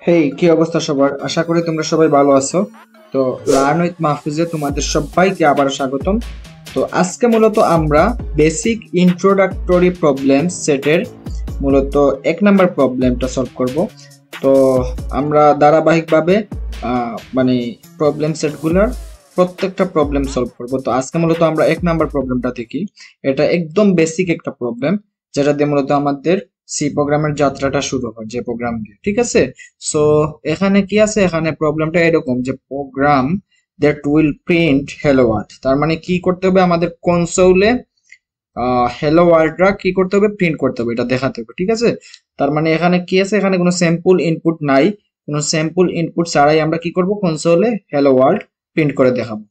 হেই, কি অবস্থা সবার? আশা করি তোমরা সবাই ভালো আছো। তো লার্ন উইথ মাহফুজে তোমাদের সবাইকে আবার স্বাগতম। তো আজকে মূলত আমরা বেসিক ইন্ট্রোডাক্টরি প্রবলেম সেটের মূলত 1 নাম্বার প্রবলেমটা সলভ করব। তো আমরা ধারাবাহিকভাবে মানে প্রবলেম সেটগুলোর প্রত্যেকটা প্রবলেম সলভ করব। তো আজকে মূলত আমরা 1 নাম্বার প্রবলেমটা দেখি। এটা একদম বেসিক একটা প্রবলেম, যেটা দিয়ে মূলত আমাদের সি প্রোগ্রামের যাত্রাটা শুরু হয়, যে প্রোগ্রাম দিয়ে। ঠিক আছে, সো এখানে কি আছে, এখানে প্রবলেমটা এরকম যে program that will print hello world. তার মানে কি করতে হবে, আমাদের কনসোলে হ্যালো ওয়ার্ল্ডটা কি করতে হবে, প্রিন্ট করতে হবে, এটা দেখাতে হবে। ঠিক আছে, তার মানে এখানে কি আছে, এখানে কোনো স্যাম্পল ইনপুট নাই। কোনো স্যাম্পল ইনপুট ছাড়াই আমরা কি করব, কনসোলে হ্যালো ওয়ার্ল্ড প্রিন্ট করে দেখাবো।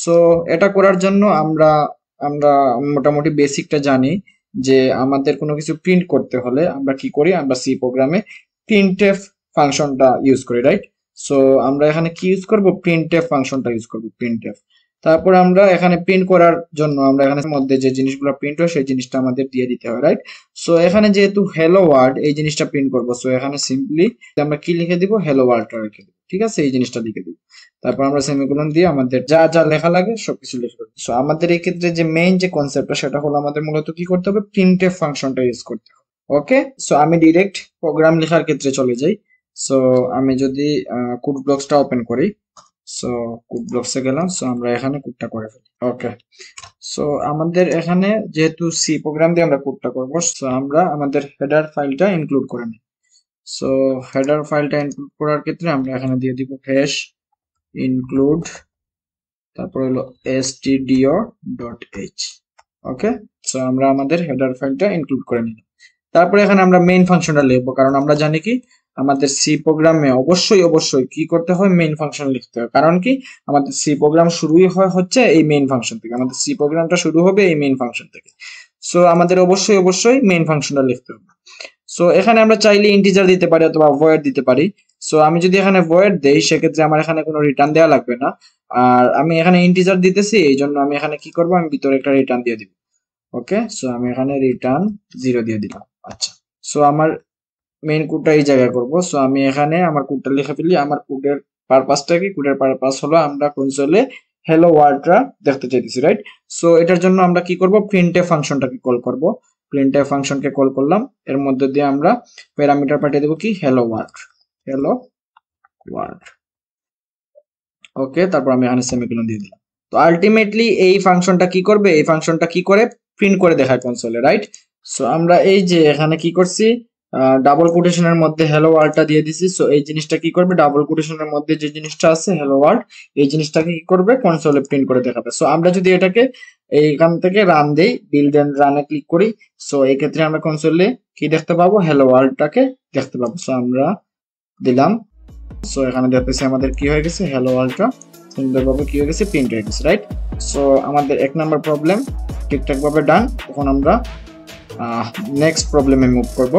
সো এটা করার জন্য আমরা আমরা মোটামুটি বেসিকটা জানি যে আমাদের কোনো কিছু প্রিন্ট করতে হলে আমরা কি করি, আমরা সি প্রোগ্রামে প্রিন্টএফ ফাংশনটা ইউজ করি, রাইট? সো আমরা এখানে কি ইউজ করব, প্রিন্টএফ ফাংশনটা ইউজ করব, প্রিন্টএফ। তারপর আমরা এখানে প্রিন্ট করার জন্য আমরা এখানে মধ্যে যে জিনিসগুলো প্রিন্ট হয় সেই জিনিসটা আমাদের দিয়ে দিতে হয়, রাইট? সো এখানে যেহেতু হ্যালো ওয়ার্ল্ড এই জিনিসটা প্রিন্ট করব, সো এখানে সিম্পলি আমরা কি লিখে দিব, হ্যালো ওয়ার্ল্ডটা রেখে দিব। ঠিক আছে, এই জিনিসটা লিখে দিব। তারপর আমরা সেমিকোলন দিয়ে আমাদের যা যা লেখা লাগে সবকিছু লিখে দেব। সো আমাদের এই ক্ষেত্রে যে মেইন যে কনসেপ্টটা সেটা হলো আমাদের মূলত কি করতে হবে, প্রিন্টএফ ফাংশনটা ইউজ করতে হবে। ওকে, সো আমি ডিরেক্ট প্রোগ্রাম লেখার ক্ষেত্রে চলে যাই। সো আমি যদি কোড ব্লকসটা ওপেন করি, সো কোড ব্লকসে গেলাম, সো আমরা এখানে কোডটা করে ফেলি। ওকে, সো আমাদের এখানে যেহেতু সি প্রোগ্রাম দিয়ে আমরা কোডটা করব, সো আমরা আমাদের হেডার ফাইলটা ইনক্লুড করে নিই। সো হেডার ফাইলটা ইনক্লুড করার ক্ষেত্রে আমরা এখানে দিয়ে দিব হ্যাশ ইনক্লুড, তারপর হলো stdio.h। ওকে, সো আমরা আমাদের হেডার ফাইলটা ইনক্লুড করে নিলাম। তারপরে এখানে আমরা মেইন ফাংশনটা লিখবো, কারণ আমরা জানি কি আমাদের সি প্রোগ্রামে অবশ্যই অবশ্যই কি করতে হয়, মেইন ফাংশন লিখতে হয়। কারণ কি, আমাদের সি প্রোগ্রাম শুরুই হয় হচ্ছে এই মেইন ফাংশন থেকে, আমাদের সি প্রোগ্রামটা শুরু হবে এই মেইন ফাংশন থেকে। সো আমাদের অবশ্যই অবশ্যই মেইন ফাংশনটা লিখতে হবে। সো এখানে আমরা চাইলে ইন্টিজার দিতে পারি অথবা ভয়েড দিতে পারি। সো আমি যদি এখানে ভয়েড দেই সেক্ষেত্রে আমার এখানে কোনো রিটার্ন দেওয়া লাগবে না। আর আমি এখানে ইন্টিজার দিতেছি, এই জন্য আমি এখানে কি করব, আমি ভিতরে একটা রিটার্ন দিয়ে দিব। ওকে, সো আমি এখানে রিটার্ন 0 দিয়ে দিলাম। আচ্ছা, সো আমার মেইন কোডটা এই জায়গায় করব। সো আমি এখানে আমার কোডটা লিখে ফেলি। আমার কোডের পারপাসটা কি, কোডের পারপাস হলো আমরা কনসোলে হ্যালো ওয়ার্ল্ডটা দেখতে চাইতেছি, রাইট? সো এটার জন্য আমরা কি করব, প্রিন্টএফ ফাংশনটাকে কল করব। প্রিন্টএফ ফাংশনকে কল করলাম, এর মধ্যে দিয়ে আমরা প্যারামিটার পাঠিয়ে দেব কি, হ্যালো ওয়ার্ল্ড, হ্যালো ওয়ার্ল্ড। ওকে, তারপর আমি এখানে সেমিকোলন দিয়ে দিলাম। তো আলটিমেটলি এই ফাংশনটা কি করবে, এই ফাংশনটা কি করে, প্রিন্ট করে দেখায় কনসোলে, রাইট? সো আমরা এই যে এখানে কি করছি, ডাবল কোটেশনের মধ্যে হ্যালো ওয়ার্ল্ডটা দিয়ে দিছি। সো এই জিনিসটা কি করবে, ডাবল কোটেশনের মধ্যে যে জিনিসটা আছে হ্যালো ওয়ার্ল্ড, এই জিনিসটাকে কি করবে, কনসোলে প্রিন্ট করে দেখাবে। সো আমরা যদি এটাকে এইখান থেকে রান দেই, বিল্ড এন্ড রানে ক্লিক করি, সো এই ক্ষেত্রে আমরা কনসোলে কি দেখতে পাবো, হ্যালো ওয়ার্ল্ডটাকে দেখতে পাবো। সো আমরা দিলাম, সো এখানে দেখতেছি আমাদের কি হয়ে গেছে, হ্যালো ওয়ার্ল্ডটা সুন্দরভাবে কি হয়ে গেছে, প্রিন্ট হয়ে গেছে, রাইট? সো আমাদের 1 নাম্বার প্রবলেম ঠিকঠাক ভাবে ডান। এখন আমরা নেক্সট প্রবলেমে মুভ করব।